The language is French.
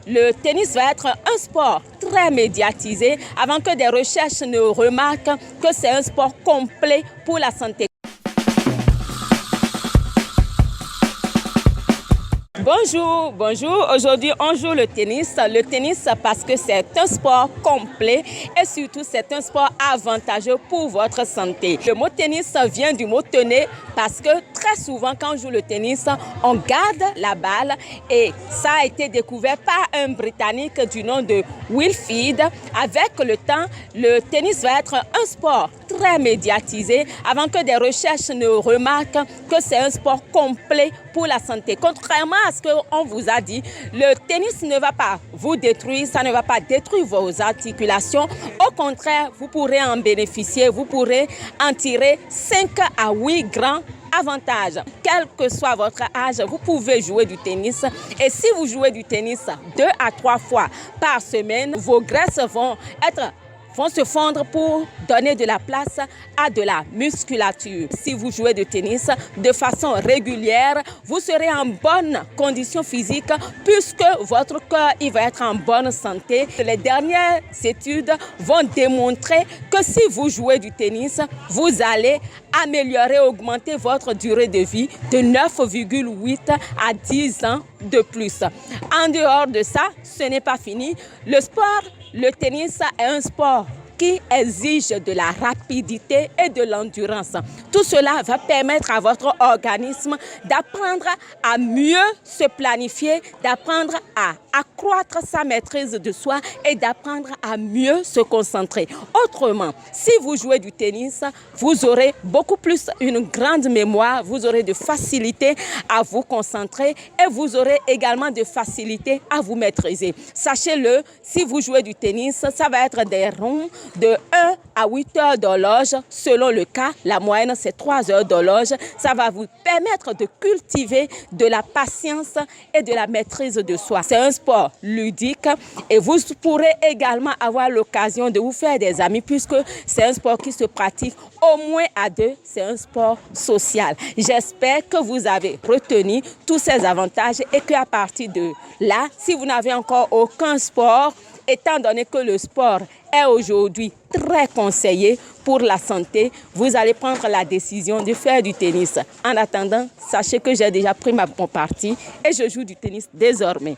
le tennis va être un sport très médiatisé avant que des recherches ne remarquent que c'est un sport complet pour la santé. Bonjour, bonjour. Aujourd'hui, on joue le tennis. Le tennis parce que c'est un sport complet et surtout c'est un sport avantageux pour votre santé. Le mot tennis vient du mot tenez parce que très souvent quand on joue le tennis, on garde la balle et ça a été découvert par un Britannique du nom de Wilfried. Avec le temps, le tennis va être un sport très médiatisé avant que des recherches ne remarquent que c'est un sport complet pour la santé. Contrairement à ce qu'on vous a dit, le tennis ne va pas vous détruire, ça ne va pas détruire vos articulations. Au contraire, vous pourrez en bénéficier, vous pourrez en tirer 5 à 8 grands avantages. Quel que soit votre âge, vous pouvez jouer du tennis. Et si vous jouez du tennis 2 à 3 fois par semaine, vos graisses vont se fondre pour donner de la place à de la musculature. Si vous jouez du tennis de façon régulière, vous serez en bonne condition physique puisque votre corps il va être en bonne santé. Les dernières études vont démontrer que si vous jouez du tennis, vous allez améliorer, augmenter votre durée de vie de 9,8 à 10 ans de plus. En dehors de ça, ce n'est pas fini. Le tennis est un sport qui exige de la rapidité et de l'endurance. Tout cela va permettre à votre organisme d'apprendre à mieux se planifier, d'apprendre à accroître sa maîtrise de soi et d'apprendre à mieux se concentrer. Autrement, si vous jouez du tennis, vous aurez beaucoup plus une grande mémoire, vous aurez de facilité à vous concentrer et vous aurez également de facilité à vous maîtriser. Sachez-le, si vous jouez du tennis, ça va être des ronds de 1 à 8 heures d'horloge. Selon le cas, la moyenne c'est 3 heures d'horloge. Ça va vous permettre de cultiver de la patience et de la maîtrise de soi. C'est un sport ludique et vous pourrez également avoir l'occasion de vous faire des amis puisque c'est un sport qui se pratique au moins à 2. C'est un sport social. J'espère que vous avez retenu tous ces avantages et qu'à partir de là, si vous n'avez encore aucun sport, étant donné que le sport est aujourd'hui très conseillé pour la santé, vous allez prendre la décision de faire du tennis. En attendant, sachez que j'ai déjà pris mon parti et je joue du tennis désormais.